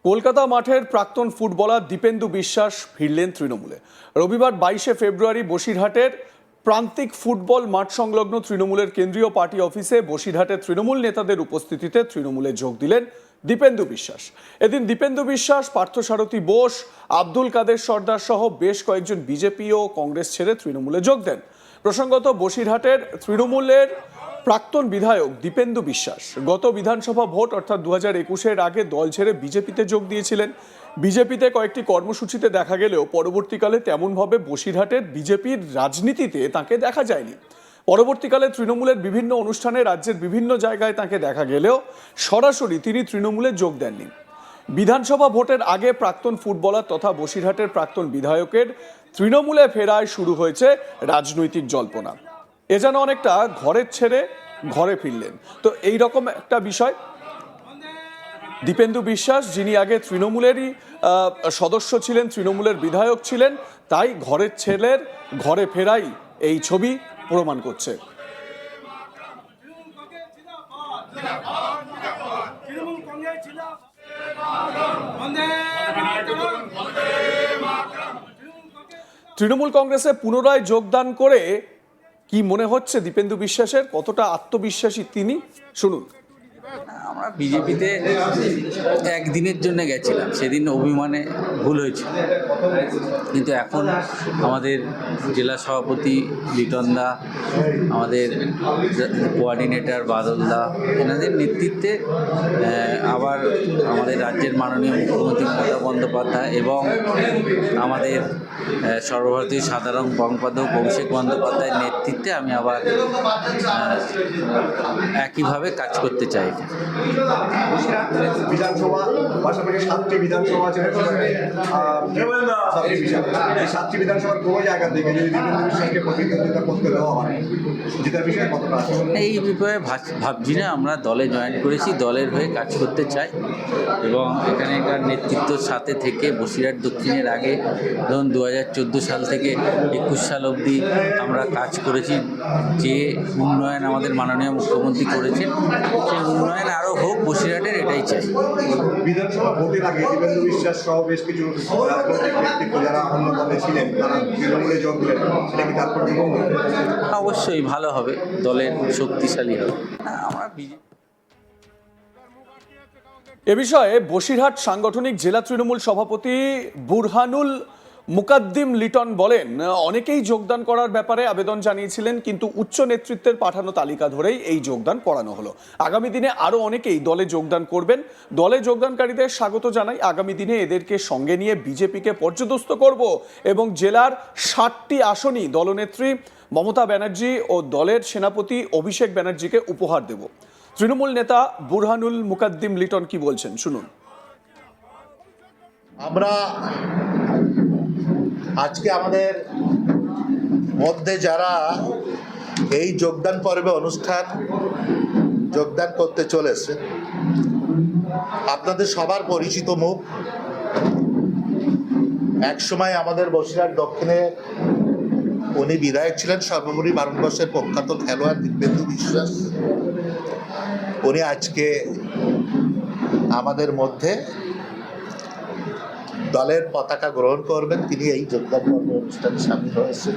কলকাতা মাঠের প্রাক্তন ফুটবলার দীপেন্দু বিশ্বাস ফিরলেন তৃণমূলে। রবিবার 22শে ফেব্রুয়ারি বসিরহাটের প্রান্তিক ফুটবল মাঠ সংলগ্ন তৃণমূলের কেন্দ্রীয় পার্টি অফিসে বসিরহাটের তৃণমূল নেতাদের উপস্থিতিতে তৃণমূলে যোগ দিলেন দীপেন্দু বিশ্বাস। এদিন দীপেন্দু বিশ্বাস, পার্থসারথী বোস, আব্দুল কাদের সর্দার সহ বেশ কয়েকজন বিজেপি ও কংগ্রেস ছেড়ে তৃণমূলে যোগ দেন। প্রসঙ্গত, বসিরহাটের তৃণমূলের প্রাক্তন বিধায়ক দীপেন্দু বিশ্বাস গত বিধানসভা ভোট অর্থাৎ 2021-এর আগে দল ছেড়ে বিজেপিতে যোগ দিয়েছিলেন। বিজেপিতে কয়েকটি কর্মসূচিতে দেখা গেলেও পরবর্তীকালে তেমনভাবে বসিরহাটের বিজেপির রাজনীতিতে তাকে দেখা যায়নি। পরবর্তীকালে তৃণমূলের বিভিন্ন অনুষ্ঠানে রাজ্যের বিভিন্ন জায়গায় তাকে দেখা গেলেও সরাসরি তিনি তৃণমূলে যোগ দেননি। বিধানসভা ভোটের আগে প্রাক্তন ফুটবলার তথা বসিরহাটের প্রাক্তন বিধায়কের তৃণমূলে ফেরায় শুরু হয়েছে রাজনৈতিক জল্পনা। এ যেন অনেকটা ঘরের ছেড়ে ঘরে ফিরলেন। তো এই রকম একটা বিষয়। দীপেন্দু বিশ্বাস, যিনি আগে তৃণমূলেরই সদস্য ছিলেন, তৃণমূলের বিধায়ক ছিলেন, তাই ঘরের ছেলের ঘরে ফেরাই এই ছবি প্রমাণ করছে। তৃণমূল কংগ্রেসে পুনরায় যোগদান করে কি মনে হচ্ছে দীপেন্দু বিশ্বাসের, কতটা আত্মবিশ্বাসী তিনি, শুনুন। আমরা বিজেপিতে একদিনের জন্য গেছিলাম, সেদিন অভিমানে ভুল হয়েছিল, কিন্তু এখন আমাদের জেলা সভাপতি লিটনদা, আমাদের কোঅর্ডিনেটর বাদলদা, এনাদের নেতৃত্বে আবার আমাদের রাজ্যের মাননীয় মুখ্যমন্ত্রী মমতা বন্দ্যোপাধ্যায় এবং আমাদের সর্বভারতীয় সাধারণ সম্পাদক অভিষেক বন্দ্যোপাধ্যায়ের নেতৃত্বে আমি আবার একইভাবে কাজ করতে চাই। বিধানসভা পাশাপাশি 7টি বিধানসভা আছে, 7টি বিধানসভার কোনো জায়গা থেকে যদি দীপেন্দু বিশ্বাসকে প্রতিদ্বন্দ্বিতা করতে দেওয়া হয়, যেটার বিষয়ে কতটা এই বিষয়ে ভাবছি না। আমরা দলে জয়েন করেছি, দলের হয়ে কাজ করতে চাই এবং এখানকার নেতৃত্বর সাথে থেকে বসিরহাট দক্ষিণের আগে ধরুন 2014 সাল থেকে 21 সাল অবধি আমরা কাজ করেছি। যে উন্নয়ন আমাদের মাননীয় মুখ্যমন্ত্রী করেছেন, সেই উন্নয়ন আরও হোক বসিরহাটের, এটাই চাই। বিধানসভা ভোটের আগে দীপেন্দু বিশ্বাস সহ বেশ কিছু রাজনৈতিক ব্যক্তিত্ব যারা অন্য দলে ছিলেন তারা তৃণমূলে যোগ দিলেন, সেটা কি তাৎপর্য? অবশ্যই ভালো হবে, দলের শক্তিশালী হবে। আমরা এ বিষয়ে বসিরহাট সাংগঠনিক জেলা তৃণমূল সভাপতি বুরহানুল মুকাদ্দিম লিটন বলেন, অনেকেই যোগদান করার ব্যাপারে আবেদন জানিয়েছিলেন, কিন্তু উচ্চ নেতৃত্বের পাঠানো তালিকা ধরেই এই যোগদান করানো হলো। আগামী দিনে আরও অনেকেই দলে যোগদান করবেন। দলে যোগদানকারীদের স্বাগত জানাই। আগামী দিনে এদেরকে সঙ্গে নিয়ে বিজেপিকে পর্যদস্ত করব এবং জেলার 60টি আসনই দলনেত্রী মমতা ব্যানার্জি ও দলের সেনাপতি অভিষেক ব্যানার্জিকে উপহার দেব। তৃণমূল নেতা বুরহানুল মুকাদ্দিম লিটন কি বলছেন, শুনুন। আমরা আজকে আমাদের মধ্যে যারা এই যোগদান পর্বে অনুষ্ঠান যোগদান করতে চলেছে, আপনাদের সবার পরিচিত মুখ। একসময় আমাদের বসিরহাট দক্ষিণে উনি বিধায়ক ছিলেন, সর্বোপরি ভারতবর্ষের প্রখ্যাত খেলোয়াড় দীপেন্দু বিশ্বাস। উনি আজকে আমাদের মধ্যে দলের পতাকা গ্রহণ করবেন। তিনি এই যোগদান পর্ব অনুষ্ঠানে সামিল হয়েছেন।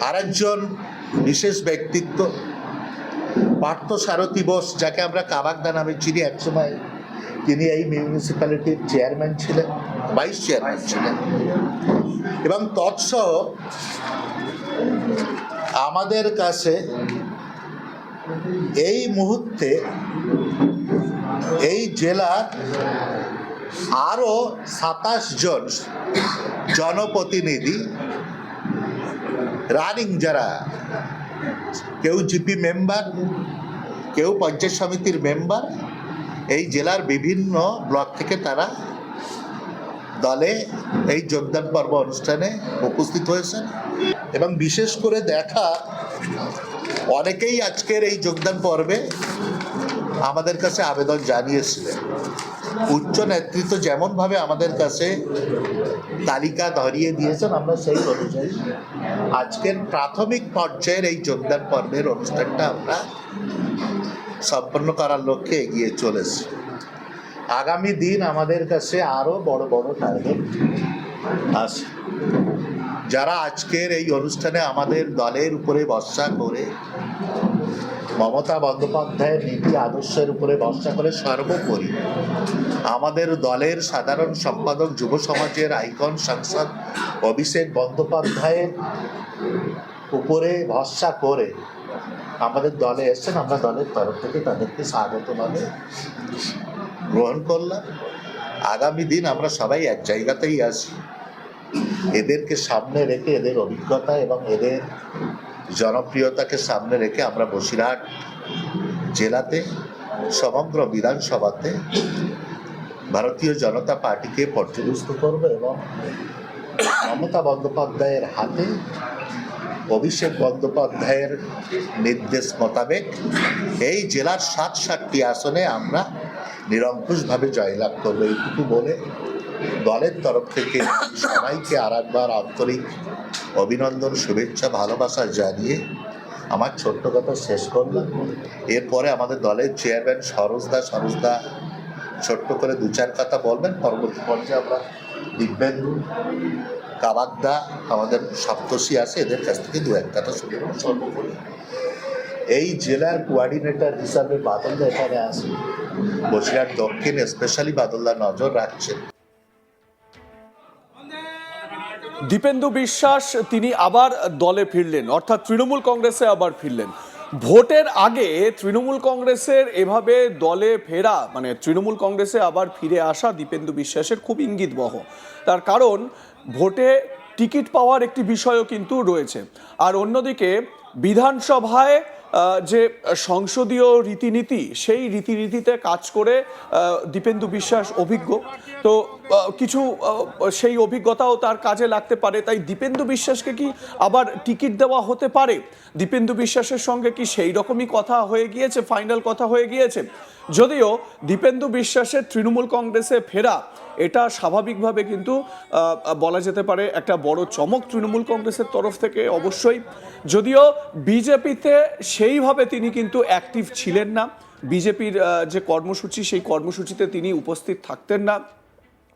আরেকজন বিশেষ ব্যক্তিত্ব পার্থসারথী বোস, যাকে আমরা কাবাগদা নামে চিনি। একসময় তিনি এই মিউনিসিপ্যালিটির চেয়ারম্যান ছিলেন, ভাইস চেয়ারম্যান ছিলেন, এবং তৎসহ আমাদের কাছে এই মুহূর্তে এই জেলার আরও 27 জন জনপ্রতিনিধি রানিং, যারা কেউ জিপি মেম্বার, কেউ পঞ্চায়েত সমিতির মেম্বার, এই জেলার বিভিন্ন ব্লক থেকে তারা দলে এই যোগদান পর্ব অনুষ্ঠানে উপস্থিত হয়েছেন। এবং বিশেষ করে দেখা অনেকেই আজকের এই যোগদান পর্বে আমাদের কাছে আবেদন জানিয়েছিলেন। উচ্চ নেতৃত্ব যেমনভাবে আমাদের কাছে তালিকা ধরিয়ে দিয়েছেন, আমরা সেই অনুযায়ী আজকের প্রাথমিক পর্যায়ের এই যোগদান পর্বের অনুষ্ঠানটা আমরা সম্পন্ন করার লক্ষ্যে এগিয়ে চলেছি। আগামী দিন আমাদের কাছে আরো বড় বড় টার্গেট আছে। যারা আজকের এই অনুষ্ঠানে আমাদের দলের উপরে ভরসা করে, মমতা বন্দ্যোপাধ্যায়ের নীতি আদর্শের উপরে ভরসা করে, সর্বোপরি আমাদের দলের সাধারণ সম্পাদক, যুব সমাজের আইকন সাংসদ অভিষেক বন্দ্যোপাধ্যায়ের উপরে ভরসা করে আমাদের দলে এসেছেন, আমরা দলের তরফ থেকে তাদেরকে স্বাগতভাবে গ্রহণ করলাম। আগামী দিন আমরা সবাই এক জায়গাতেই আসি। এদেরকে সামনে রেখে, এদের অভিজ্ঞতা এবং এদের জনপ্রিয়তাকে সামনে রেখে আমরা বসিরহাট জেলাতে, সমগ্র বিধানসভাতে ভারতীয় জনতা পার্টিকে পর্যদস্ত করব এবং মমতা বন্দ্যোপাধ্যায়ের হাতে, অভিষেক বন্দ্যোপাধ্যায়ের নির্দেশ মোতাবেক এই জেলার ৬৭টি আসনে আমরা নিরঙ্কুশভাবে জয়লাভ করবো। এইটুকু বলে দলের তরফ থেকে সবাইকে আরেকবার আন্তরিক অভিনন্দন, শুভেচ্ছা, ভালোবাসা জানিয়ে আমার ছোট্ট কথা শেষ করলাম। এরপরে আমাদের দলের চেয়ারম্যান সরোজদা ছোট্ট করে ২-৪ কথা বলবেন। পরবর্তী পর্যায়ে আমরা দিব্যেন্দু, কাবাগদা, আমাদের সপ্তর্ষি আছে, এদের কাছ থেকে ২-১ কথা শুনে নেব। সর্বোপরি এই জেলার কোঅর্ডিনেটর হিসাবে বাদলদা এখানে আছে, বসিরহাট দক্ষিণ স্পেশালি বাদলদা নজর রাখছেন। দীপেন্দু বিশ্বাস তিনি আবার দলে ফিরলেন, অর্থাৎ তৃণমূল কংগ্রেসে আবার ফিরলেন। ভোটের আগে তৃণমূল কংগ্রেসের এভাবে দলে ফেরা, মানে তৃণমূল কংগ্রেসে আবার ফিরে আসা দীপেন্দু বিশ্বাসের খুব ইঙ্গিতবহ। তার কারণ ভোটে টিকিট পাওয়ার একটি বিষয়ও কিন্তু রয়েছে। আর অন্যদিকে বিধানসভায় যে সংসদীয় রীতিনীতি, সেই রীতিনীতিতে কাজ করে দীপেন্দু বিশ্বাস অভিজ্ঞ, তো কিছু সেই অভিজ্ঞতাও তার কাজে লাগতে পারে। তাই দীপেন্দু বিশ্বাসকে কি আবার টিকিট দেওয়া হতে পারে? দীপেন্দু বিশ্বাসের সঙ্গে কি সেই রকমই কথা হয়ে গিয়েছে, ফাইনাল কথা হয়ে গিয়েছে? যদিও দীপেন্দু বিশ্বাসের তৃণমূল কংগ্রেসে ফেরা, এটা স্বাভাবিকভাবে কিন্তু বলা যেতে পারে একটা বড় চমক তৃণমূল কংগ্রেসের তরফ থেকে অবশ্যই। যদিও বিজেপিতে সেইভাবে তিনি কিন্তু অ্যাক্টিভ ছিলেন না, বিজেপির যে কর্মসূচি, সেই কর্মসূচিতে তিনি উপস্থিত থাকতেন না।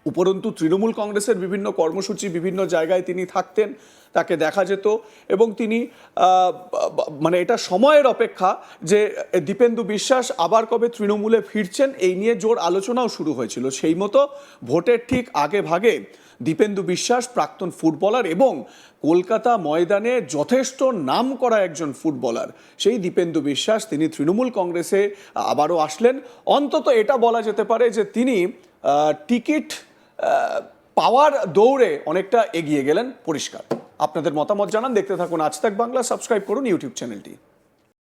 উপরন্তু তৃণমূল কংগ্রেসের বিভিন্ন কর্মসূচি, বিভিন্ন জায়গায় তিনি থাকতেন, তাকে দেখা যেত এবং তিনি মানে এটা সময়ের অপেক্ষা যে দীপেন্দু বিশ্বাস আবার কবে তৃণমূলে ফিরছেন, এই নিয়ে জোর আলোচনাও শুরু হয়েছিল। সেই মতো ভোটের ঠিক আগে ভাগে দীপেন্দু বিশ্বাস প্রাক্তন ফুটবলার এবং কলকাতা ময়দানে যথেষ্ট নাম করা একজন ফুটবলার, সেই দীপেন্দু বিশ্বাস তিনি তৃণমূল কংগ্রেসে আবারও আসলেন। অন্তত এটা বলা যেতে পারে যে তিনি টিকিট পাওয়ার দৌড়ে অনেকটা এগিয়ে গেলেন, পরিষ্কার। আপনাদের মতামত জানান, দেখতে থাকুন আজ তাক বাংলা, সাবস্ক্রাইব করুন ইউটিউব চ্যানেলটি।